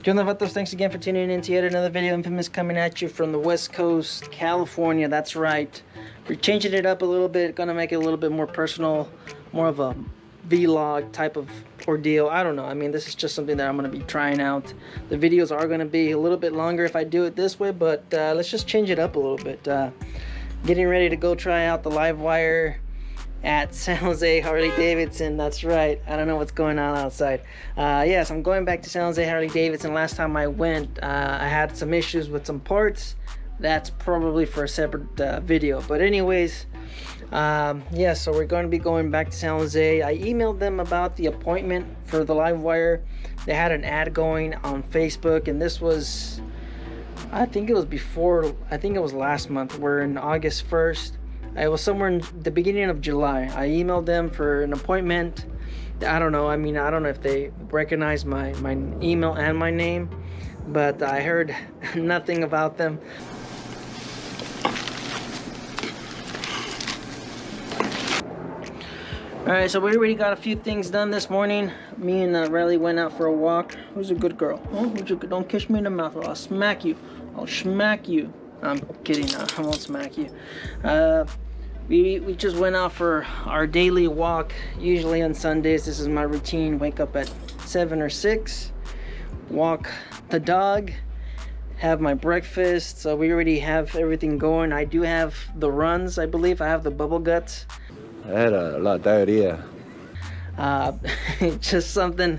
Jonah Vatos, thanks again for tuning in to yet another video. Infamous coming at you from the West Coast, California. That's right. We're changing it up a little bit, gonna make it a little bit more personal, more of a vlog type of ordeal. I don't know. I mean, this is just something that I'm gonna be trying out. The videos are gonna be a little bit longer if I do it this way, but let's just change it up a little bit. Getting ready to go try out the LiveWire at San Jose Harley-Davidson. That's right. I don't know what's going on outside. Yes, I'm going back to San Jose Harley-Davidson. Last time I went, I had some issues with some parts. That's probably for a separate video. But anyways, yeah, so we're going to be going back to San Jose. I emailed them about the appointment for the LiveWire. They had an ad going on Facebook, and this was, I think it was last month. We're in August 1st. It was somewhere in the beginning of July. I emailed them for an appointment. I don't know. I mean, I don't know if they recognize my email and my name, but I heard nothing about them. Alright, so we already got a few things done this morning. Me and Riley went out for a walk. Who's a good girl? Oh, don't kiss me in the mouth or I'll smack you. I'll smack you. I'm kidding, I won't smack you. We just went out for our daily walk. Usually on Sundays, this is my routine. Wake up at 7 or 6, walk the dog, have my breakfast. So we already have everything going. I do have the runs, I believe. I have the bubble guts. I had a lot of diarrhea. Just something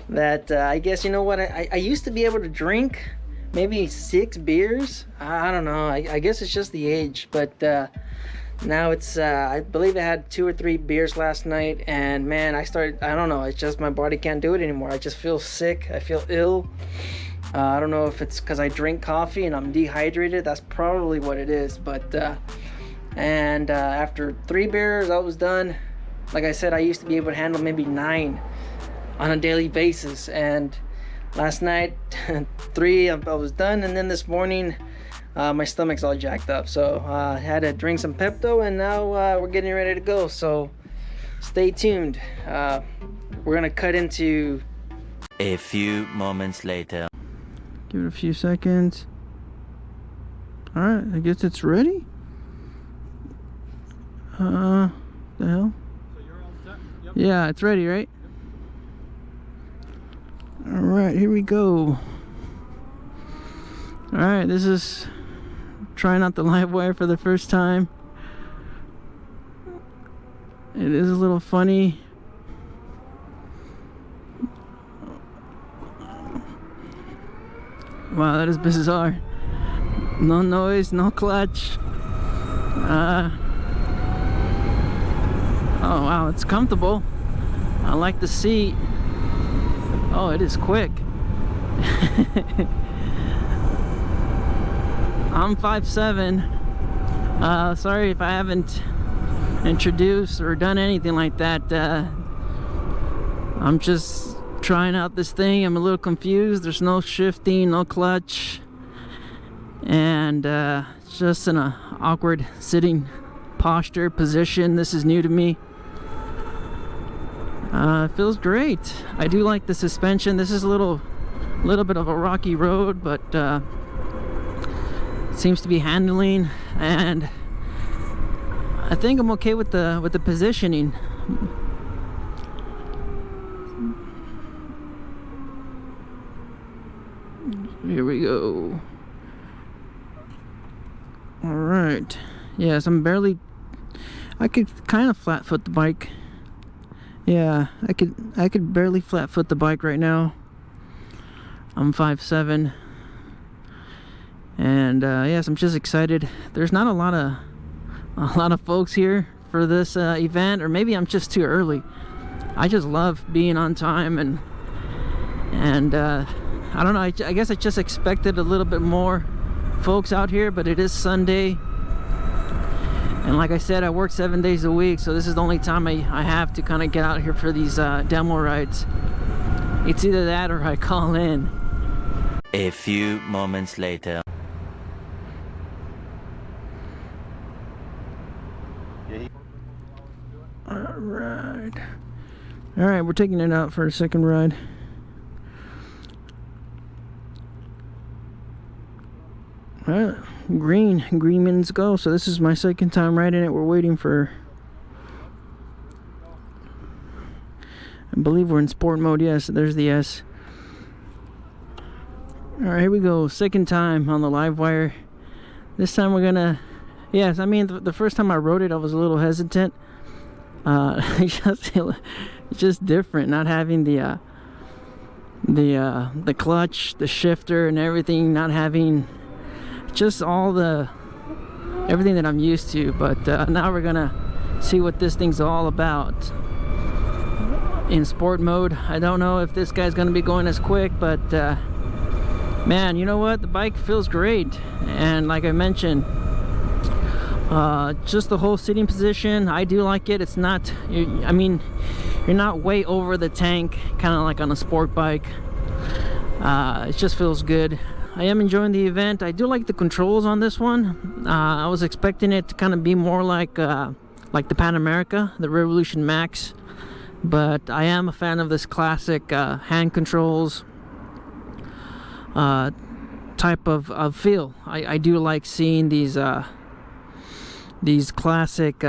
that I guess, you know what, I used to be able to drink maybe 6 beers. I don't know. I guess it's just the age, but now it's I believe I had 2 or 3 beers last night, and man, I don't know, it's just my body can't do it anymore. I just feel sick. I feel ill. I don't know if it's because I drink coffee and I'm dehydrated. That's probably what it is. But after 3 beers, I was done. Like I said, I used to be able to handle maybe 9 on a daily basis, and last night 3, I was done. And then this morning my stomach's all jacked up, so I had to drink some Pepto, and now we're getting ready to go. So stay tuned. We're gonna cut into a few moments later. Give it a few seconds. All right, I guess it's ready. The hell? So you're all set? Yep. Yeah, it's ready, right? All right, here we go. All right, this is trying out the LiveWire for the first time. It is a little funny. Wow, that is bizarre. No noise, no clutch. Oh wow, it's comfortable. I like the seat. Oh, it is quick. I'm 5'7". Sorry if I haven't introduced or done anything like that. I'm just trying out this thing. I'm a little confused. There's no shifting, no clutch, and it's just in an awkward sitting posture position. This is new to me. It feels great. I do like the suspension. This is a little bit of a rocky road, but seems to be handling, and I think I'm okay with the positioning. Here we go. All right. Yes, I could kind of flat foot the bike. Yeah, I could barely flat foot the bike right now. I'm 5'7", and yes, I'm just excited. There's not a lot of folks here for this event, or maybe I'm just too early. I just love being on time, and I don't know. I guess I just expected a little bit more folks out here, but it is Sunday. And like I said, I work 7 days a week, so this is the only time I have to kind of get out here for these demo rides. It's either that or I call in. A few moments later. Alright, we're taking it out for a second ride. green means go. So this is my second time riding it. We're waiting for, I believe we're in sport mode. Yes, there's the S. Alright, here we go. Second time on the LiveWire. This time we're gonna, yes, I mean the first time I rode it I was a little hesitant. It's just different not having the clutch, the shifter and everything, not having just all everything that I'm used to. But now we're gonna see what this thing's all about in sport mode. I don't know if this guy's gonna be going as quick, but man, you know what, the bike feels great. And like I mentioned, just the whole sitting position, I do like it. It's not, I mean, you're not way over the tank, kind of like on a sport bike. It just feels good. I am enjoying the event. I do like the controls on this one. I was expecting it to kind of be more like the Pan America, the Revolution Max, but I am a fan of this classic hand controls type of feel. I do like seeing these classic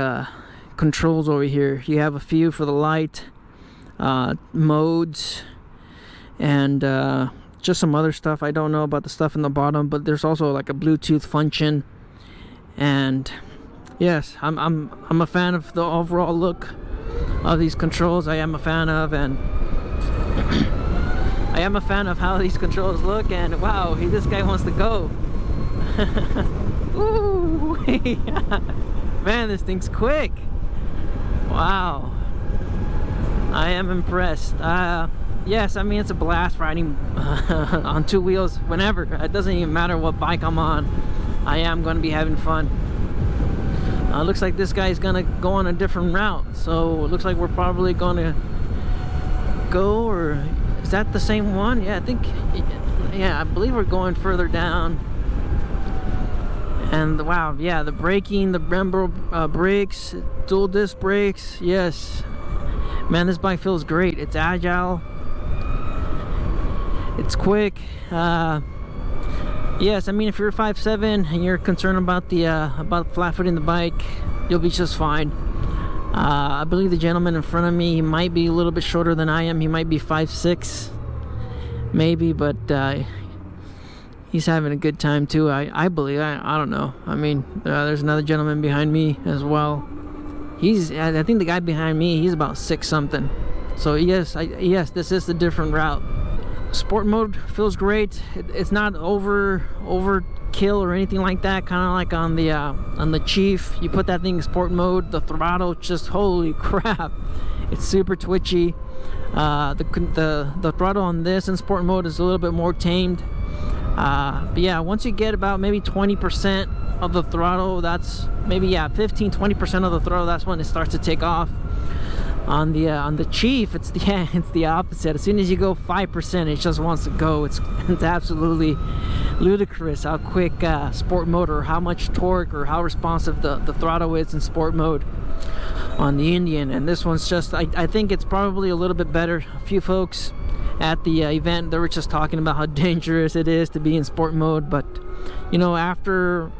controls over here. You have a few for the light modes and just some other stuff. I don't know about the stuff in the bottom, but there's also like a Bluetooth function. And yes, I'm a fan of the overall look of these controls. I am a fan of, and I am a fan of how these controls look. And wow, this guy wants to go. Ooh, man, this thing's quick. Wow, I am impressed. Yes, I mean, it's a blast riding on two wheels whenever. It doesn't even matter what bike I'm on. I am going to be having fun. Looks like this guy's going to go on a different route. So it looks like we're probably going to go, or is that the same one? Yeah, I think, yeah, I believe we're going further down. And wow, yeah, the braking, the Brembo brakes, dual disc brakes, yes. Man, this bike feels great. It's agile. It's quick. Yes, I mean, if you're 5'7" and you're concerned about about flat-footing the bike, you'll be just fine. I believe the gentleman in front of me, he might be a little bit shorter than I am. He might be 5'6", maybe, but he's having a good time too. I believe. I don't know. I mean, there's another gentleman behind me as well. I think the guy behind me, he's about 6 something. So yes, yes, this is a different route. Sport mode feels great. It's not overkill or anything like that. Kind of like on the Chief. You put that thing in sport mode, the throttle, just holy crap, it's super twitchy. The throttle on this in sport mode is a little bit more tamed. But yeah, once you get about maybe 20% of the throttle, that's maybe 15-20% of the throttle, that's when it starts to take off. On the Chief, it's the opposite. As soon as you go 5%, it just wants to go. It's absolutely ludicrous how quick sport mode, or how much torque, or how responsive the throttle is in sport mode on the Indian. And this one's just, I think it's probably a little bit better. A few folks at the event, they were just talking about how dangerous it is to be in sport mode, but you know, after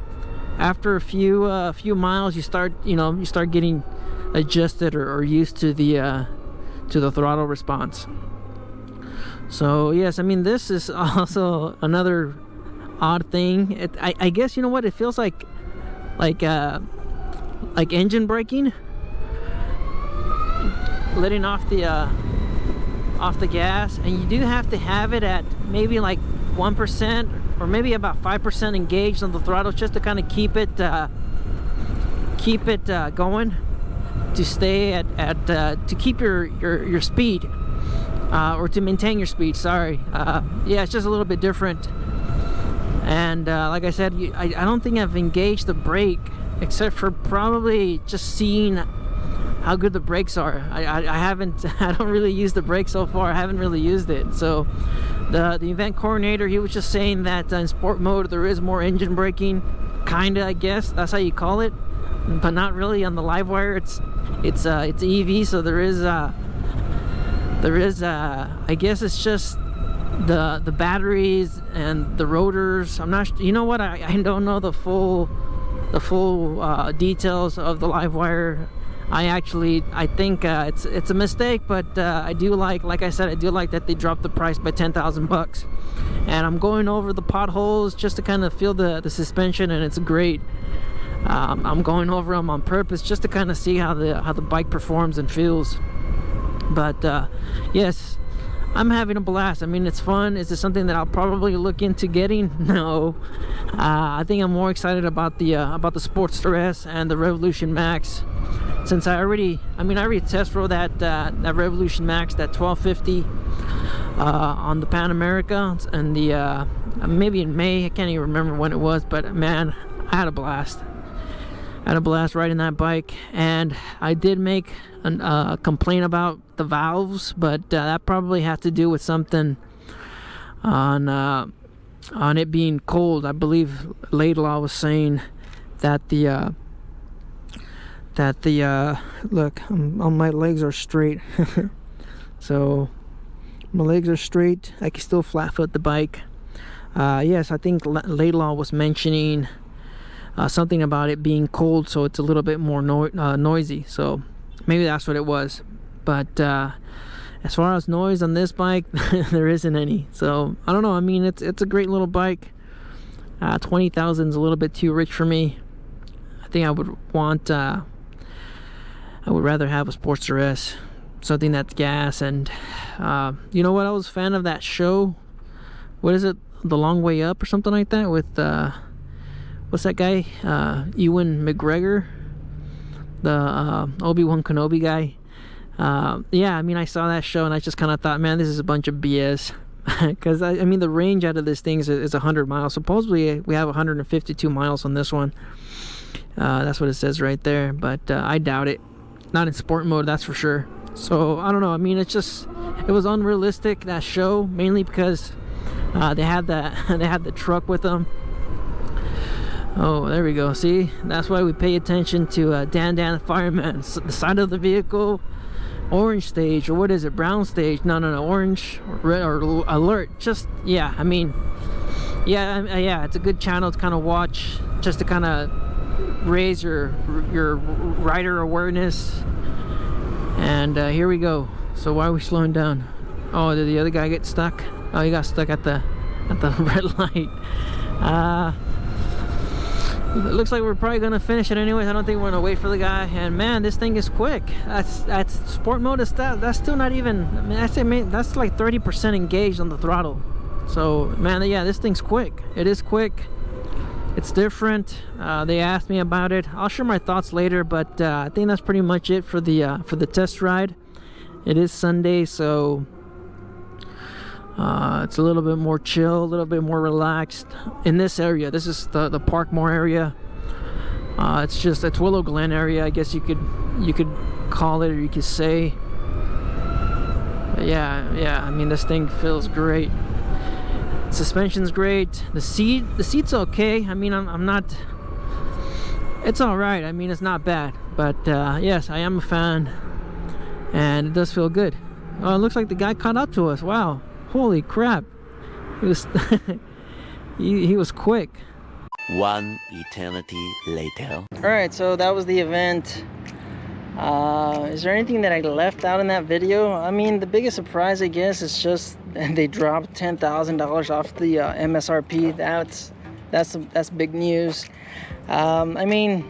a few miles, you start getting adjusted or used to the throttle response. So yes, I mean, this is also another odd thing. I guess, you know what, it feels like engine braking, letting off the gas, and you do have to have it at maybe like 1% or maybe about 5% engaged on the throttle, just to kind of keep it going, to stay at to keep your speed, or to maintain your speed, sorry. Yeah, it's just a little bit different. And like I said, I don't think I've engaged the brake, except for probably just seeing how good the brakes are. I don't really use the brake so far. I haven't really used it. So the event coordinator, he was just saying that in sport mode there is more engine braking, kinda, I guess that's how you call it, but not really on the LiveWire. It's EV, so there is I guess it's just the batteries and the rotors. I'm not, you know what, I don't know the full details of the LiveWire. I think it's a mistake, but I do like I said, I do like that they dropped the price by 10,000 bucks. And I'm going over the potholes just to kind of feel the suspension, and it's great. I'm going over them on purpose just to kind of see how the bike performs and feels. But yes, I'm having a blast. I mean, it's fun. Is it something that I'll probably look into getting? No. I think I'm more excited about the Sportster S and the Revolution Max, since I already test rode that Revolution Max, that 1250 on the Pan America, and the maybe in May. I can't even remember when it was, but man, I had a blast. I had a blast riding that bike. And I did make a complaint about the valves, but that probably had to do with something on it being cold. I believe Laidlaw was saying that the look, my legs are straight. So my legs are straight. I can still flat foot the bike. Yes, I think Laidlaw was mentioning something about it being cold, so it's a little bit more noisy. So maybe that's what it was. But as far as noise on this bike, there isn't any. So I don't know. I mean, it's a great little bike. 20,000 is a little bit too rich for me. I think I would want. I would rather have a Sportster S, something that's gas. And you know what? I was a fan of that show. What is it? The Long Way Up or something like that with what's that guy? Ewan McGregor, the Obi-Wan Kenobi guy. Yeah, I mean, I saw that show and I just kind of thought, man, this is a bunch of BS. Because I mean, the range out of this thing is 100 miles. Supposedly we have 152 miles on this one. That's what it says right there, but I doubt it. Not in sport mode, that's for sure. So I don't know. I mean, it was unrealistic, that show, mainly because they had the truck with them. Oh, there we go. See, that's why we pay attention to Dan the fireman. The side of the vehicle, orange stage, or what is it, brown stage? No, orange, red, or alert. Just, yeah, I mean, yeah, it's a good channel to kind of watch, just to kind of raise your rider awareness. And here we go. So why are we slowing down? Oh, did the other guy get stuck? Oh, he got stuck at the red light. It looks like we're probably gonna finish it anyways. I don't think we're gonna wait for the guy. And man, this thing is quick. That's sport mode. That's still not even. I mean, that's like 30% engaged on the throttle. So man, yeah, this thing's quick. It is quick. It's different. They asked me about it. I'll share my thoughts later, but I think that's pretty much it for the test ride. It is Sunday, so it's a little bit more chill, a little bit more relaxed in this area. This is the Parkmore area. It's Willow Glen area, I guess you could call it, or you could say. But yeah, I mean, this thing feels great. Suspension's great. The seat's okay. I mean, I'm not. It's all right. I mean, it's not bad. But yes, I am a fan, and it does feel good. Oh, it looks like the guy caught up to us. Wow. Holy crap, he was he was quick. One eternity later. All right, so that was the event. Is there anything that I left out in that video? I mean, the biggest surprise, I guess, is just they dropped $10,000 off the MSRP. That's big news. I mean,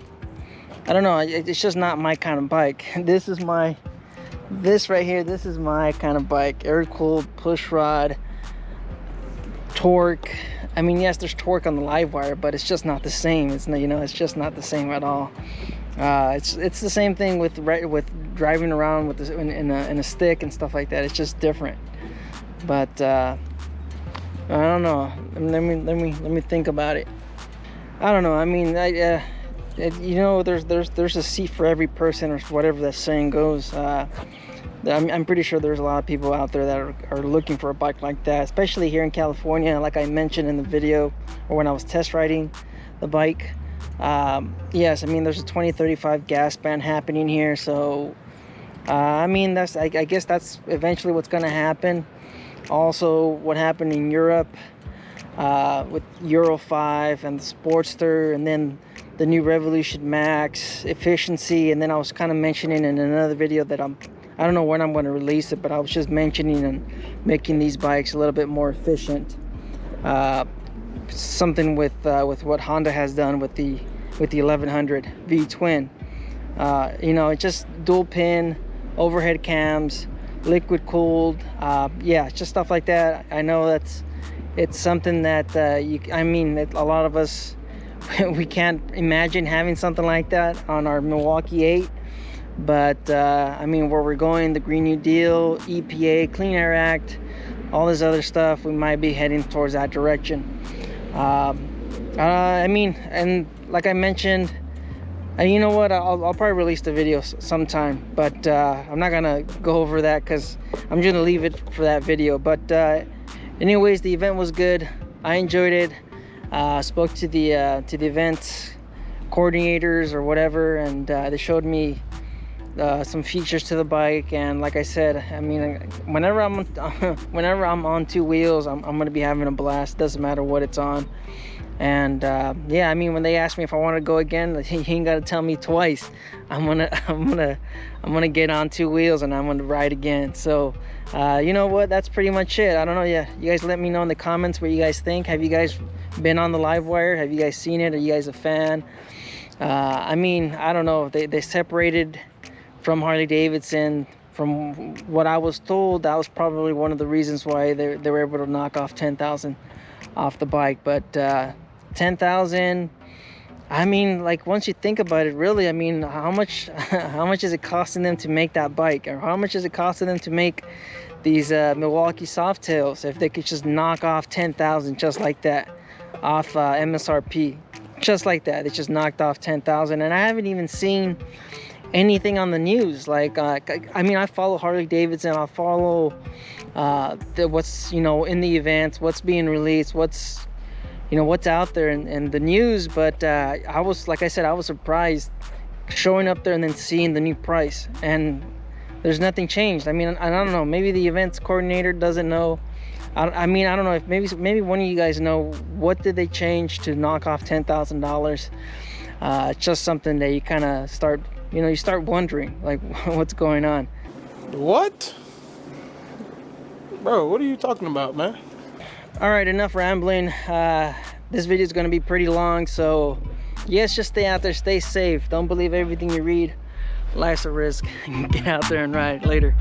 I don't know. It's just not my kind of bike. This right here, this is my kind of bike. Air-cooled push rod, torque. I mean, yes, there's torque on the LiveWire, but it's just not the same. It's just not the same at all. It's the same thing with driving around with this in a stick and stuff like that. It's just different. But I don't know. Let me think about it. I don't know. I mean, there's a seat for every person, or whatever that saying goes. I'm pretty sure there's a lot of people out there that are looking for a bike like that, especially here in California. Like I mentioned in the video, or when I was test riding the bike. Yes, I mean, there's a 2035 gas ban happening here, so I mean, I guess that's eventually what's going to happen. Also what happened in Europe with Euro 5 and the Sportster, and then the new Revolution Max efficiency. And then I was kind of mentioning in another video that I don't know when I'm going to release it, but I was just mentioning and making these bikes a little bit more efficient. Something with what Honda has done with the 1100 V twin. You know, it's just dual pin, overhead cams, liquid cooled. Yeah, just stuff like that. I know it's something that I mean, a lot of us we can't imagine having something like that on our Milwaukee 8. But I mean, where we're going, the Green New Deal, EPA, Clean Air Act, all this other stuff, we might be heading towards that direction. I mean, and like I mentioned, you know what, I'll probably release the video sometime, but I'm not gonna go over that because I'm just gonna leave it for that video. But anyways, the event was good. I enjoyed it. Spoke to the event coordinators or whatever, and they showed me some features to the bike. And like I said, I mean, whenever I'm on two wheels, I'm gonna be having a blast. Doesn't matter what it's on. And yeah, I mean, when they asked me if I want to go again, he ain't got to tell me twice. I'm gonna get on two wheels and I'm gonna ride again. So you know what, that's pretty much it. I don't know, yeah, you guys let me know in the comments what you guys think. Have you guys been on the LiveWire? Have you guys seen it? Are you guys a fan? I mean, I don't know, they separated from Harley-Davidson. From what I was told, that was probably one of the reasons why they were able to knock off 10,000 off the bike. But 10,000, I mean, like, once you think about it, really, I mean, how much is it costing them to make that bike, or how much is it costing them to make these Milwaukee Softails if they could just knock off 10,000 just like that off MSRP, just like that? They just knocked off 10,000, and I haven't even seen anything on the news. Like I mean, I follow Harley-Davidson, I follow what's, you know, in the events, what's being released, what's, you know, what's out there in the news. But I was, like I said, I was surprised showing up there and then seeing the new price, and there's nothing changed. I mean, I don't know, maybe the events coordinator doesn't know. I mean, I don't know if maybe one of you guys know, what did they change to knock off $10,000? It's just something that you kind of start, you know, you start wondering, like, what's going on. What? Bro, what are you talking about, man? All right, enough rambling. This video is going to be pretty long, so yes, just stay out there, stay safe. Don't believe everything you read. Life's a risk. Get out there and ride. Later.